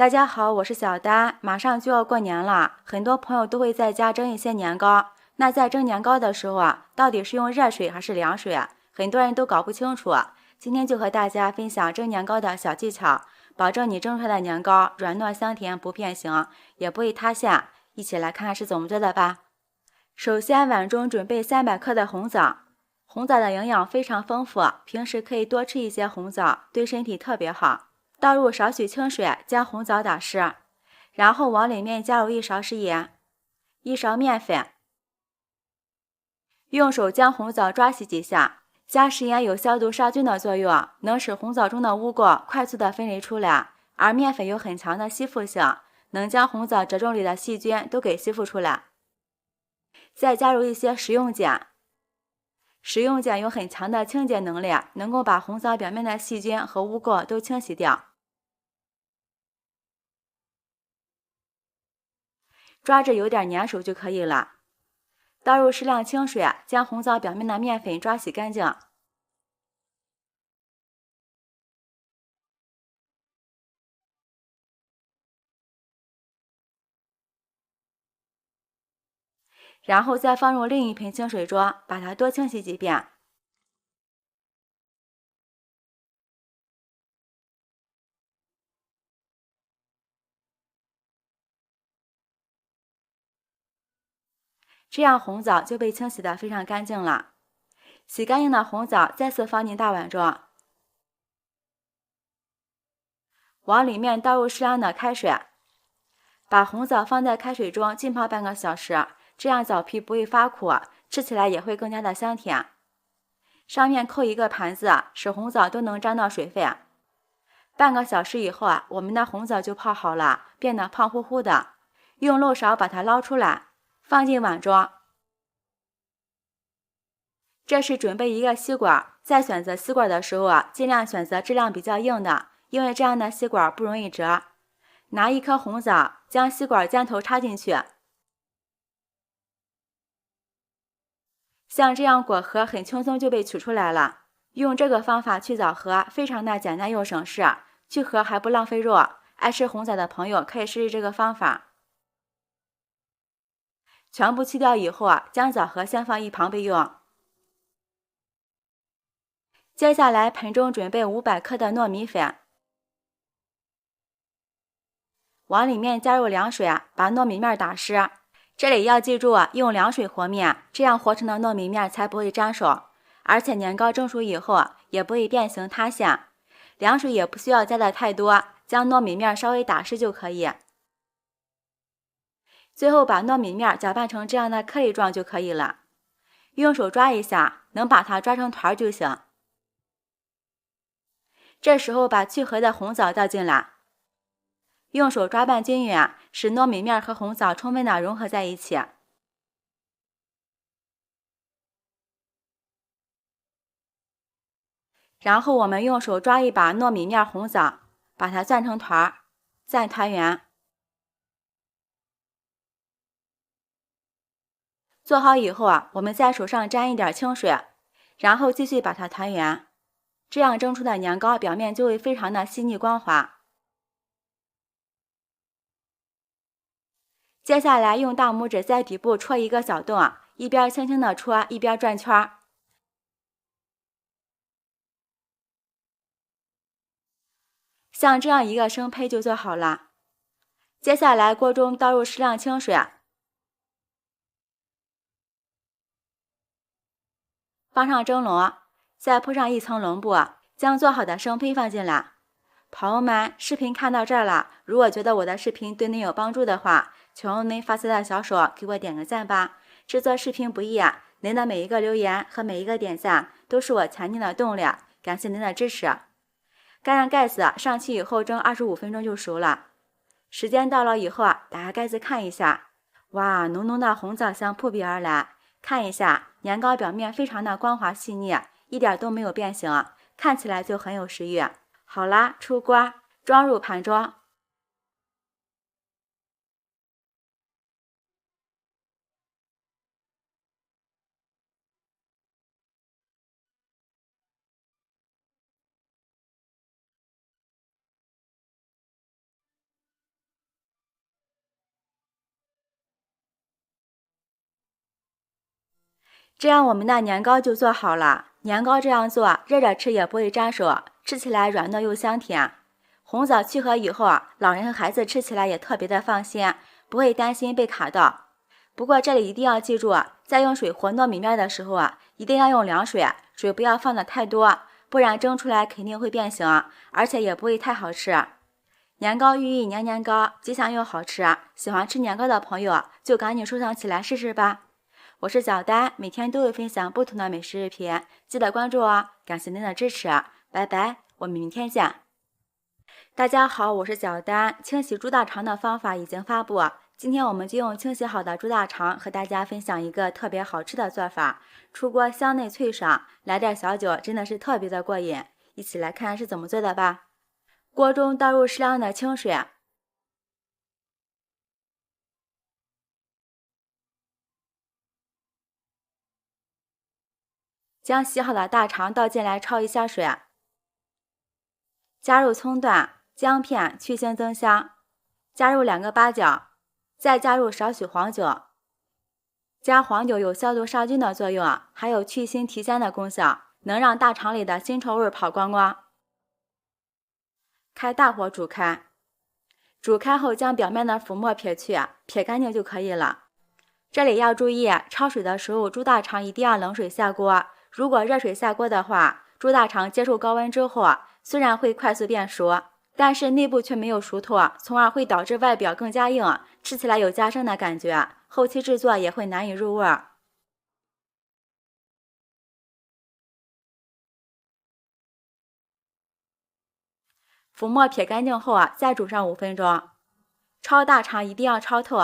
大家好，我是小丹。马上就要过年了，很多朋友都会在家蒸一些年糕。那在蒸年糕的时候到底是用热水还是凉水很多人都搞不清楚。今天就和大家分享蒸年糕的小技巧，保证你蒸出来的年糕软糯香甜，不变形，也不会塌陷。一起来看看是怎么做的吧。首先，碗中准备300克的红枣。红枣的营养非常丰富，平时可以多吃一些红枣，对身体特别好。倒入少许清水，将红枣打湿，然后往里面加入1勺食盐、1勺面粉，用手将红枣抓洗几下。加食盐有消毒杀菌的作用，能使红枣中的污垢快速的分离出来，而面粉有很强的吸附性，能将红枣褶皱里的细菌都给吸附出来。再加入一些食用碱，食用碱有很强的清洁能力，能够把红枣表面的细菌和污垢都清洗掉。抓至有点粘手就可以了。倒入适量清水，将红枣表面的面粉抓洗干净。然后再放入另一盆清水中，把它多清洗几遍。这样红枣就被清洗得非常干净了。洗干净的红枣再次放进大碗中，往里面倒入适量的开水，把红枣放在开水中浸泡半个小时，这样枣皮不会发苦，吃起来也会更加的香甜。上面扣一个盘子，使红枣都能沾到水分。半个小时以后我们的红枣就泡好了，变得胖乎乎的。用漏勺把它捞出来，放进碗中。这时准备一个吸管，在选择吸管的时候尽量选择质量比较硬的，因为这样的吸管不容易折。拿一颗红枣，将吸管尖头插进去，像这样果核很轻松就被取出来了。用这个方法去枣核非常的简单又省事，去核还不浪费肉。爱吃红枣的朋友可以试试这个方法。全部去掉以后将枣核先放一旁备用。接下来盆中准备500克的糯米粉，往里面加入凉水，把糯米面打湿。这里要记住用凉水和面，这样和成的糯米面才不会粘手，而且年糕蒸熟以后也不会变形塌陷。凉水也不需要加的太多，将糯米面稍微打湿就可以。最后把糯米面搅拌成这样的颗粒状就可以了，用手抓一下，能把它抓成团就行。这时候把去核的红枣倒进来，用手抓拌均匀，使糯米面和红枣充分的融合在一起。然后我们用手抓一把糯米面红枣，把它攥成团，再团圆。做好以后我们在手上沾一点清水，然后继续把它团圆。这样蒸出的年糕表面就会非常的细腻光滑。接下来用大拇指在底部戳一个小洞，一边轻轻的戳，一边转圈。像这样一个生胚就做好了。接下来锅中倒入适量清水，放上蒸笼，再铺上一层笼布，将做好的生胚放进来。朋友们，视频看到这儿了，如果觉得我的视频对您有帮助的话，请用您发财的小手给我点个赞吧。制作视频不易，您的每一个留言和每一个点赞都是我前进的动力，感谢您的支持。盖上盖子，上气以后蒸25分钟就熟了。时间到了以后打开盖子看一下，哇，浓浓的红枣香扑鼻而来。看一下，年糕表面非常的光滑细腻，一点都没有变形，看起来就很有食欲。好啦，出锅，装入盘中。这样我们的年糕就做好了。年糕这样做，热着吃也不会粘手，吃起来软糯又香甜。红枣去核以后，老人和孩子吃起来也特别的放心，不会担心被卡到。不过这里一定要记住，在用水和糯米面的时候一定要用凉水，水不要放的太多，不然蒸出来肯定会变形，而且也不会太好吃。年糕寓意年年高，吉祥又好吃，喜欢吃年糕的朋友就赶紧收藏起来试试吧。我是小丹，每天都会分享不同的美食视频，记得关注哦，感谢您的支持，拜拜，我们明天见。大家好，我是小丹，清洗猪大肠的方法已经发布，今天我们就用清洗好的猪大肠和大家分享一个特别好吃的做法，出锅香内脆爽，来点小酒真的是特别的过瘾，一起来看是怎么做的吧。锅中倒入适量的清水，将洗好的大肠倒进来焯一下水，加入葱段、姜片去腥增香，加入2个八角，再加入少许黄酒。加黄酒有消毒杀菌的作用，还有去腥提鲜的功效，能让大肠里的腥臭味跑光光。开大火煮开，煮开后将表面的浮沫撇去，撇干净就可以了。这里要注意，焯水的时候猪大肠一定要冷水下锅，如果热水下锅的话，猪大肠接触高温之后，虽然会快速变熟，但是内部却没有熟透，从而会导致外表更加硬，吃起来有夹生的感觉，后期制作也会难以入味。浮沫撇干净后再煮上5分钟。焯大肠一定要焯透，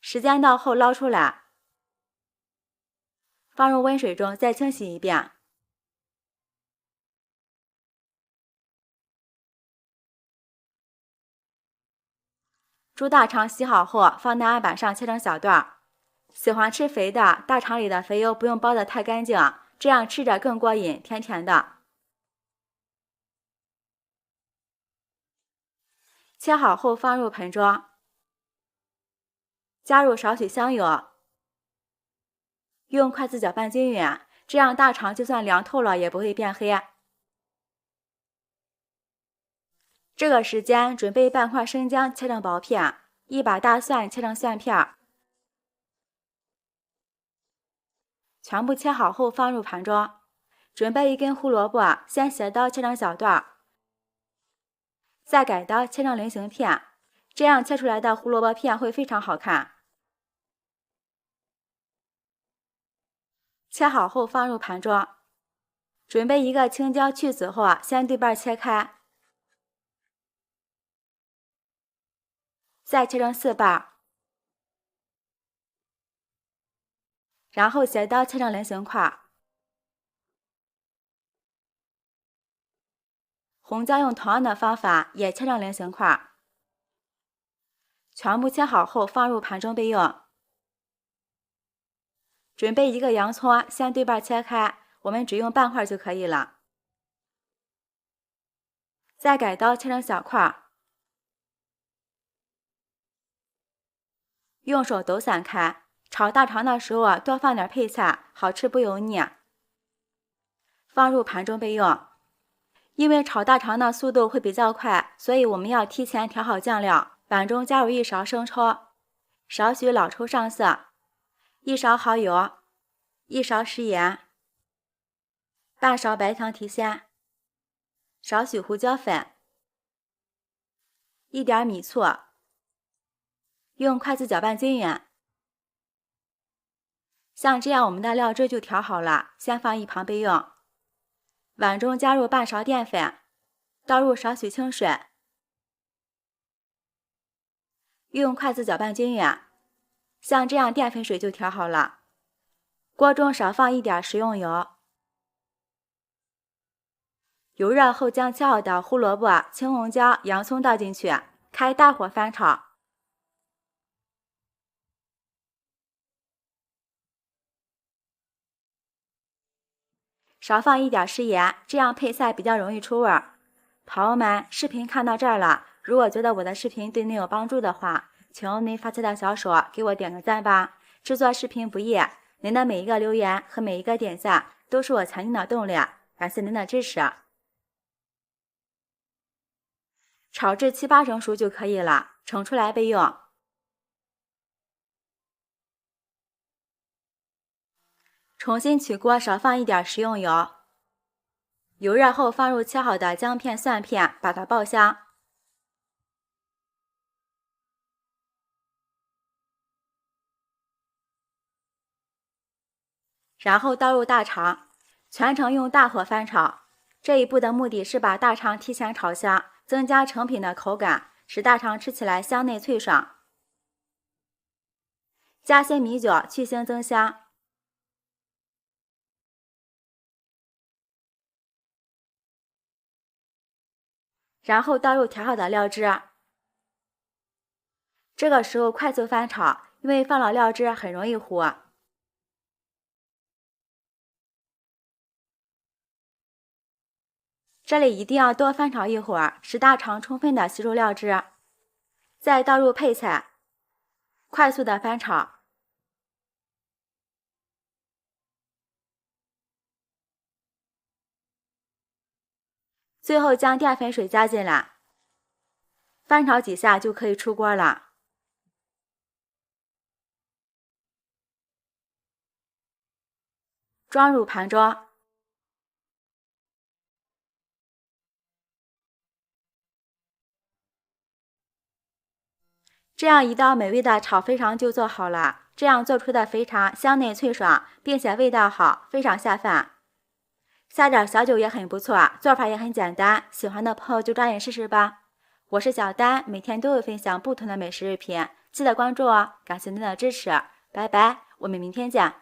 时间到后捞出来，放入温水中再清洗一遍。猪大肠洗好后放在案板上切成小段，喜欢吃肥的，大肠里的肥油不用剥得太干净，这样吃着更过瘾，甜甜的。切好后放入盆中，加入少许香油，用筷子搅拌均匀，这样大肠就算凉透了也不会变黑。这个时间准备半块生姜切成薄片，1把大蒜切成蒜片，全部切好后放入盘中。准备1根胡萝卜，先斜刀切成小段，再改刀切成菱形片，这样切出来的胡萝卜片会非常好看。切好后放入盘中。准备1个青椒去籽后先对半切开，再切成4瓣，然后斜刀切成菱形块。红椒用同样的方法也切成菱形块，全部切好后放入盘中备用。准备1个洋葱，先对半切开，我们只用半块就可以了。再改刀切成小块，用手抖散开。炒大肠的时候多放点配菜，好吃不油腻。放入盘中备用。因为炒大肠的速度会比较快，所以我们要提前调好酱料。碗中加入1勺生抽，少许老抽上色，1勺蚝油，1勺食盐，半勺白糖提鲜，少许胡椒粉，1点米醋，用筷子搅拌均匀。像这样我们的料汁就调好了，先放一旁备用。碗中加入半勺淀粉，倒入少许清水，用筷子搅拌均匀。像这样淀粉水就调好了。锅中少放1点食用油。油热后将切好的胡萝卜、青红椒、洋葱倒进去，开大火翻炒。少放1点食盐，这样配菜比较容易出味。朋友们，视频看到这儿了，如果觉得我的视频对您有帮助的话，请用您发财的小手给我点个赞吧。制作视频不易，您的每一个留言和每一个点赞都是我前进的动力，感谢您的支持。炒至7、8成熟就可以了，盛出来备用。重新起锅，少放一点食用油。油热后放入切好的姜片、蒜片，把它爆香。然后倒入大肠，全程用大火翻炒。这一步的目的是把大肠提前炒香，增加成品的口感，使大肠吃起来香内脆爽。加些米酒去腥增香。然后倒入调好的料汁，这个时候快速翻炒，因为放了料汁很容易糊。这里一定要多翻炒一会儿，使大肠充分的吸入料汁。再倒入配菜，快速的翻炒。最后将淀粉水加进来，翻炒几下就可以出锅了。装入盘中。这样一道美味的炒肥肠就做好了。这样做出的肥肠香内脆爽，并且味道好，非常下饭。下点小酒也很不错，做法也很简单，喜欢的朋友就抓紧试试吧。我是小丹，每天都会分享不同的美食视频，记得关注哦。感谢您的支持，拜拜，我们明天见。